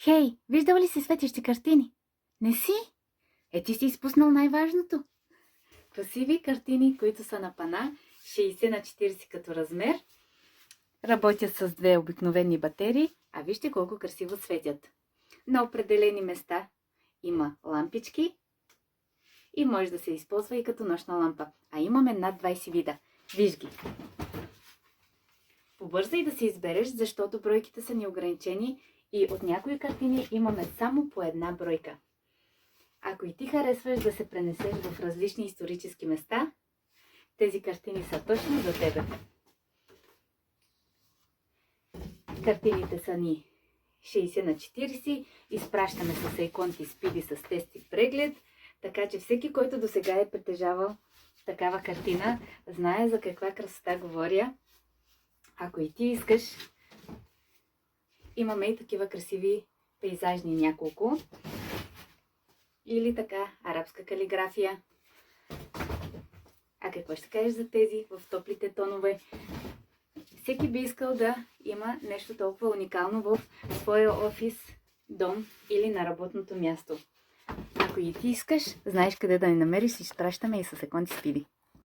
Хей, виждал ли си светещи картини? Не си? Ти си изпуснал най-важното. Красиви картини, които са на пана, 60 на 40 като размер. Работят с две обикновени батерии, а вижте колко красиво светят. На определени места има лампички и може да се използва и като нощна лампа. А имаме над 20 вида. Виж ги. Побързай да се избереш, защото бройките са неограничени и от някои картини имаме само по една бройка. Ако и ти харесваш да се пренесеш в различни исторически места, тези картини са точно за тебе. Картините са ни 60 на 40, изпращаме с иконки спиди с тест и преглед, така че всеки, който досега е притежавал такава картина, знае за каква красота говоря. Ако и ти искаш, имаме и такива красиви пейзажни няколко. Или така, арабска калиграфия. А какво ще кажеш за тези в топлите тонове? Всеки би искал да има нещо толкова уникално в своя офис, дом или на работното място. Ако и ти искаш, знаеш къде да ни намериш, изпращаме и с иконки спиди.